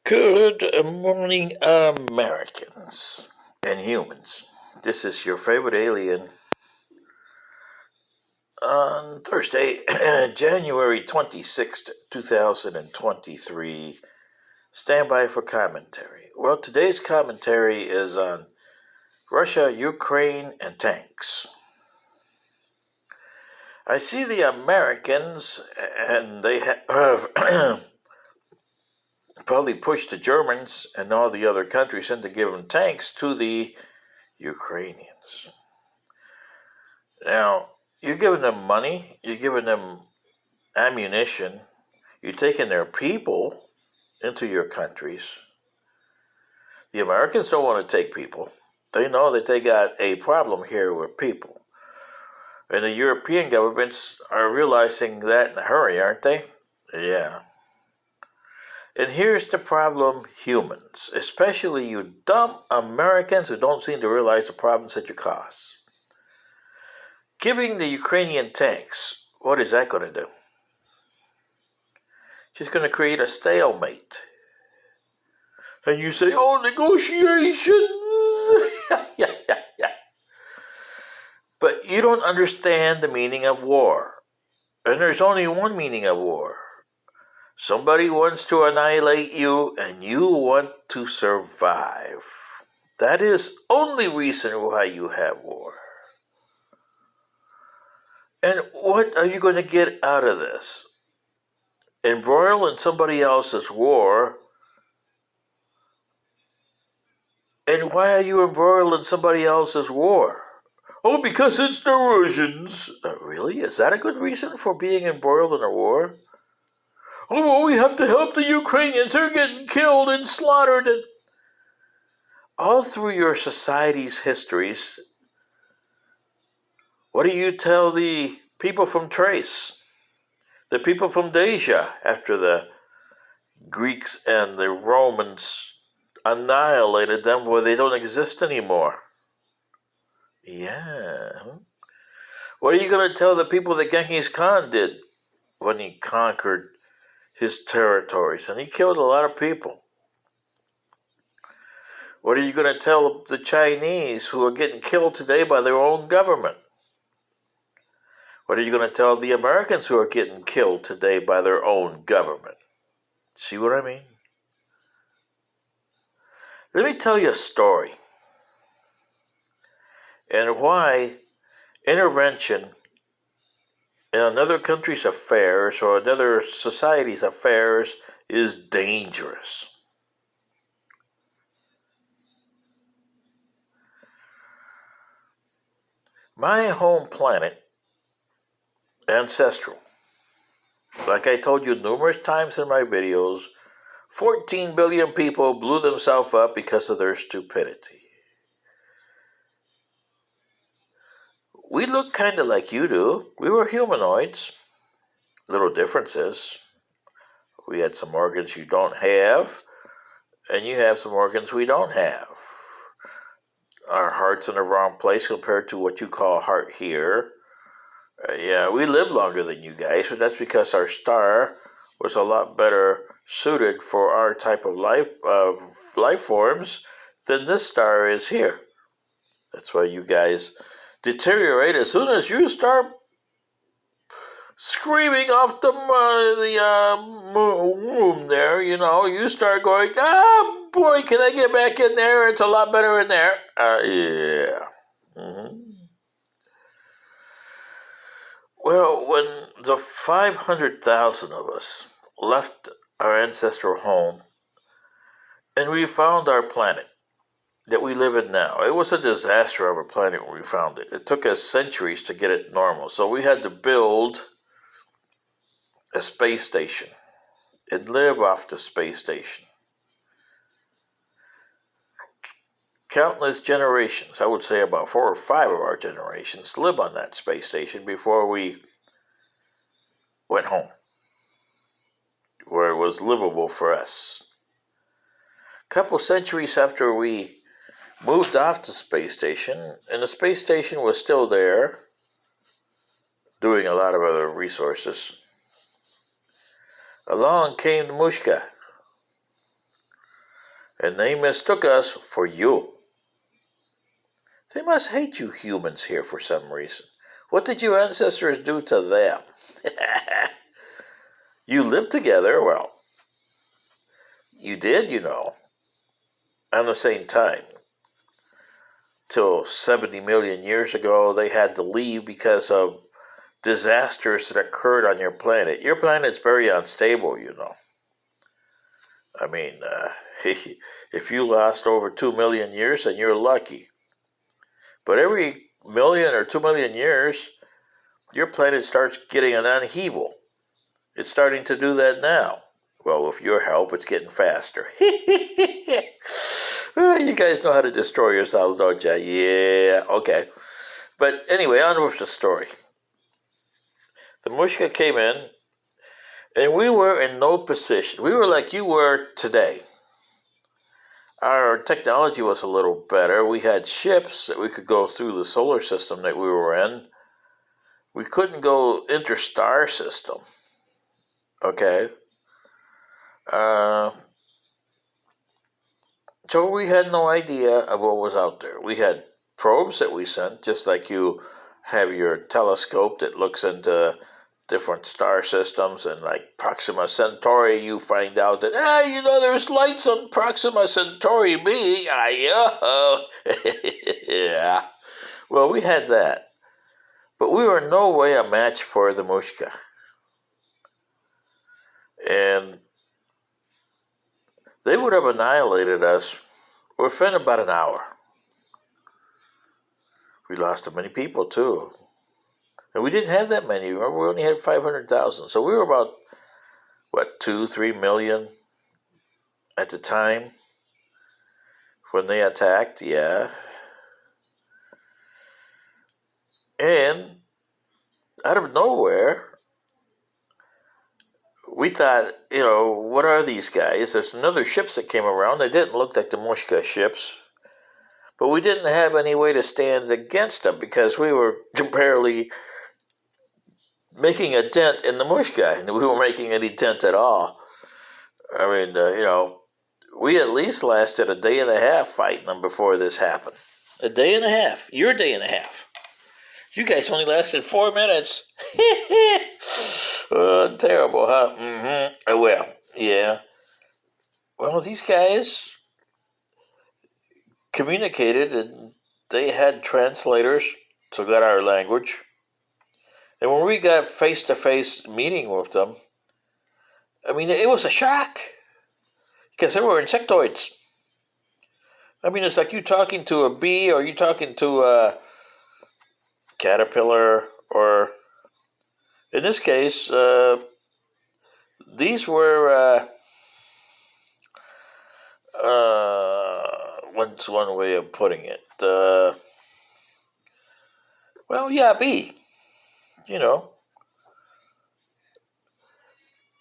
Good morning, Americans and humans. This is your favorite alien on Thursday, January 26th, 2023. Stand by for commentary. Well, today's commentary is on Russia, Ukraine, and tanks. I see the Americans, and they have probably pushed the Germans and all the other countries into giving tanks to the Ukrainians. Now, you're giving them money, you're giving them ammunition, you're taking their people into your countries. The Americans don't want to take people. They know that they got a problem here with people. And the European governments are realizing that in a hurry, aren't they? Yeah. And here's the problem, humans, especially you dumb Americans who don't seem to realize the problems that you cause. Giving the Ukrainian tanks, what is that going to do? She's going to create a stalemate. And you say, oh, negotiations! yeah. But you don't understand the meaning of war. And there's only one meaning of war. Somebody wants to annihilate you, and you want to survive. That is only reason why you have war. And what are you going to get out of this? Embroil in somebody else's war. And why are you embroiled in somebody else's war? Oh, because it's the Russians. Really? Is that a good reason for being embroiled in a war? Oh, well, we have to help the Ukrainians. They're getting killed and slaughtered. And all through your society's histories, what do you tell the people from Thrace? The people from Dacia after the Greeks and the Romans annihilated them where they don't exist anymore? Yeah. What are you going to tell the people that Genghis Khan did when he conquered his territories? And he killed a lot of people. What are you going to tell the Chinese who are getting killed today by their own government? What are you going to tell the Americans who are getting killed today by their own government? See what I mean? Let me tell you a story and why intervention in another country's affairs or another society's affairs is dangerous. My home planet, ancestral, like I told you numerous times in my videos, 14 billion people blew themselves up because of their stupidity. We look kind of like you do. We were humanoids. Little differences. We had some organs you don't have, and you have some organs we don't have. Our heart's in the wrong place compared to what you call heart here. Yeah, we live longer than you guys, but that's because our star was a lot better suited for our type of life forms than this star is here. That's why you guys deteriorate as soon as you start screaming off the room there. You know, you start going, boy, can I get back in there? It's a lot better in there. Yeah. Mm-hmm. Well, when the 500,000 of us left our ancestral home and we found our planet that we live in now, it was a disaster of a planet when we found it. It took us centuries to get it normal. So we had to build a space station and live off the space station. Countless generations, I would say about 4 or 5 of our generations, live on that space station before we went home, where it was livable for us. A couple centuries after we moved off the space station, and the space station was still there, doing a lot of other resources, along came the Mushka. And they mistook us for you. They must hate you humans here for some reason. What did your ancestors do to them? You lived together, well, you did, on the same time. Till 70 million years ago, they had to leave because of disasters that occurred on your planet. Your planet's very unstable. I mean, if you last over 2 million years, then you're lucky. But every million or 2 million years, your planet starts getting an upheaval. It's starting to do that now. Well, with your help, it's getting faster. You guys know how to destroy yourselves, don't you? Yeah, okay. But anyway, on with the story. The Mushka came in, and we were in no position. We were like you were today. Our technology was a little better. We had ships that we could go through the solar system that we were in. We couldn't go interstar system. Okay. So we had no idea of what was out there. We had probes that we sent, just like you have your telescope that looks into different star systems, and like Proxima Centauri, you find out that, there's lights on Proxima Centauri B. Yeah. Well, we had that. But we were in no way a match for the Mushka. And they would have annihilated us within about an hour. We lost many people, too. And we didn't have that many. Remember, we only had 500,000. So we were about, 2, 3 million at the time when they attacked, yeah. And out of nowhere, we thought, what are these guys? There's another ships that came around. They didn't look like the Mushka ships. But we didn't have any way to stand against them because we were barely making a dent in the Mushka. And we weren't making any dent at all. I mean, we at least lasted a day and a half fighting them before this happened. A day and a half. Your day and a half. You guys only lasted 4 minutes. Terrible, huh? Mm-hmm. Well, yeah. Well, these guys communicated, and they had translators to get our language. And when we got face-to-face meeting with them, I mean, it was a shock. Because they were insectoids. I mean, it's like you talking to a bee, or you talking to a caterpillar, or in this case, these were, what's one way of putting it? Bee,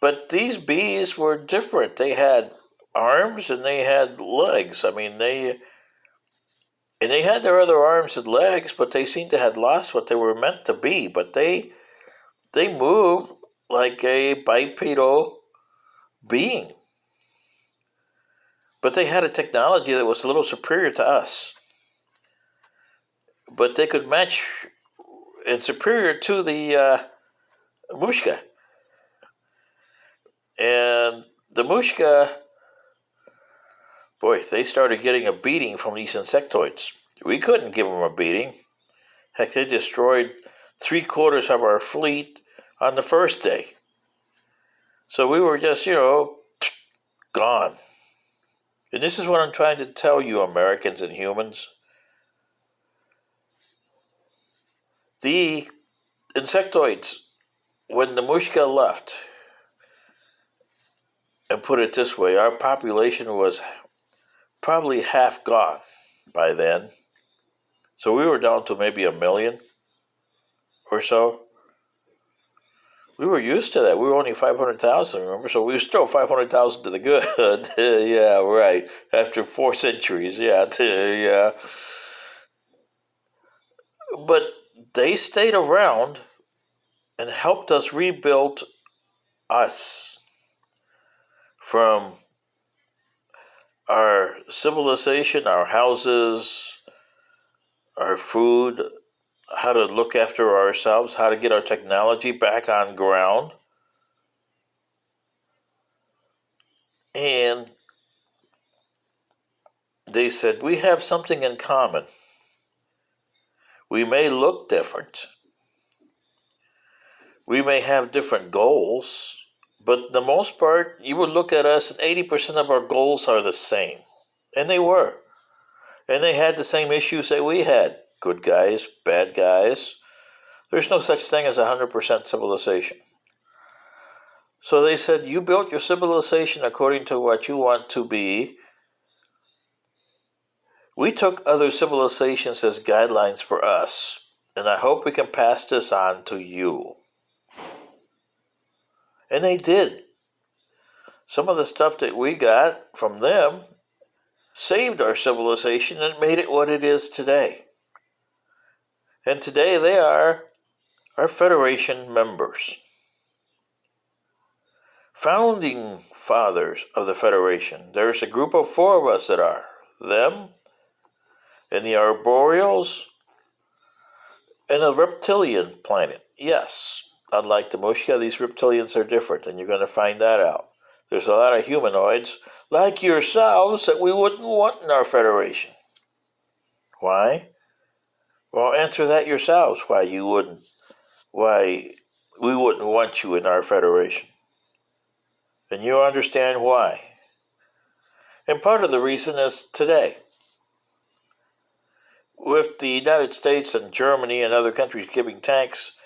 But these bees were different. They had arms and they had legs. I mean, they had their other arms and legs, but they seemed to have lost what they were meant to be. But they moved like a bipedal being. But they had a technology that was a little superior to us. But they could match and superior to the Mushka. And the Mushka, boy, they started getting a beating from these insectoids. We couldn't give them a beating. Heck, they destroyed 3/4 of our fleet on the first day. So we were just, gone. And this is what I'm trying to tell you, Americans and humans. The insectoids, when the Mushka left, and put it this way, our population was probably half gone by then. So we were down to maybe 1 million or so. We were used to that. We were only 500,000, remember? So we were still 500,000 to the good. Yeah, right. After 4 centuries, yeah. But they stayed around and helped us rebuild us from our civilization, our houses, our food, how to look after ourselves, how to get our technology back on ground. And they said, we have something in common. We may look different. We may have different goals, but the most part, you would look at us and 80% of our goals are the same. And they were. And they had the same issues that we had. Good guys, bad guys. There's no such thing as 100% civilization. So they said, you built your civilization according to what you want to be. We took other civilizations as guidelines for us, and I hope we can pass this on to you. And they did. Some of the stuff that we got from them saved our civilization and made it what it is today. And today they are our Federation members. Founding fathers of the Federation. There's a group of 4 of us that are. Them, and the arboreals, and a reptilian planet. Yes, unlike the Mushka, these reptilians are different, and you're going to find that out. There's a lot of humanoids, like yourselves, that we wouldn't want in our Federation. Why? Well, answer that yourselves, why we wouldn't want you in our Federation. And you understand why. And part of the reason is today. With the United States and Germany and other countries giving tanks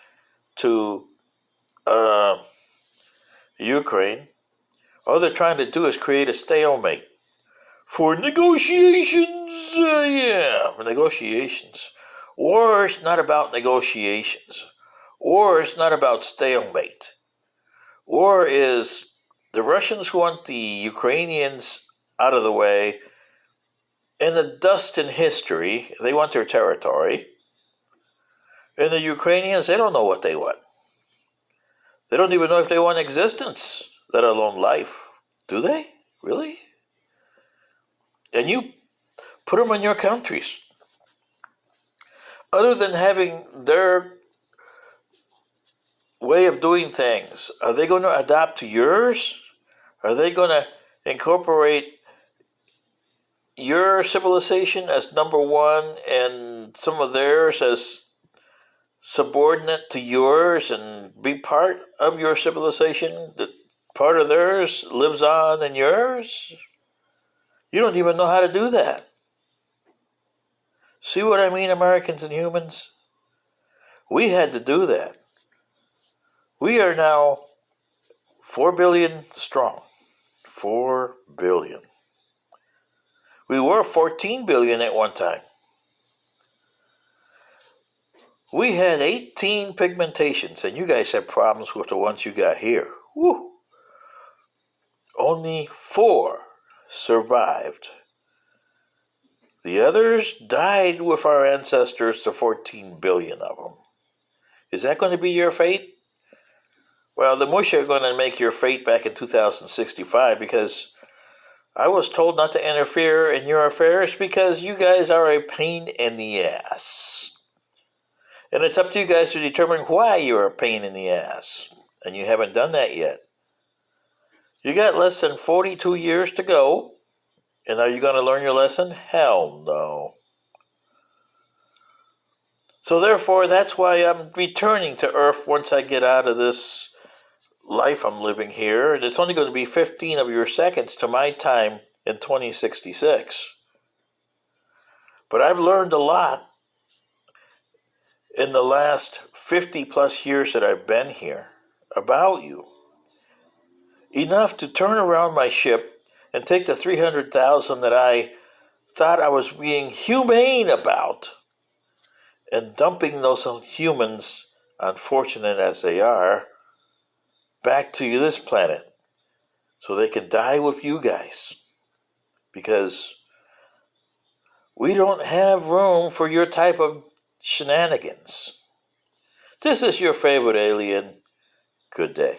to Ukraine, all they're trying to do is create a stalemate for negotiations. Negotiations. War is not about negotiations. War is not about stalemate. War is the Russians want the Ukrainians out of the way. In the dust in history, they want their territory. And the Ukrainians, they don't know what they want. They don't even know if they want existence, let alone life. Do they? Really? And you put them in your countries. Other than having their way of doing things, are they going to adapt to yours? Are they going to incorporate your civilization as number one and some of theirs as subordinate to yours and be part of your civilization? That part of theirs lives on in yours? You don't even know how to do that. See what I mean, Americans and humans? We had to do that. We are now 4 billion strong. 4 billion. We were 14 billion at one time. We had 18 pigmentations, and you guys have problems with the ones you got here. Woo! Only 4 survived. The others died with our ancestors, the 14 billion of them. Is that going to be your fate? Well, the Mush are going to make your fate back in 2065 because I was told not to interfere in your affairs because you guys are a pain in the ass. And it's up to you guys to determine why you're a pain in the ass. And you haven't done that yet. You got less than 42 years to go. And are you going to learn your lesson? Hell no. So therefore, that's why I'm returning to Earth once I get out of this life I'm living here. And it's only going to be 15 of your seconds to my time in 2066. But I've learned a lot in the last 50 plus years that I've been here about you. Enough to turn around my ship and take the 300,000 that I thought I was being humane about and dumping those humans, unfortunate as they are, back to this planet so they can die with you guys. Because we don't have room for your type of shenanigans. This is your favorite alien. Good day.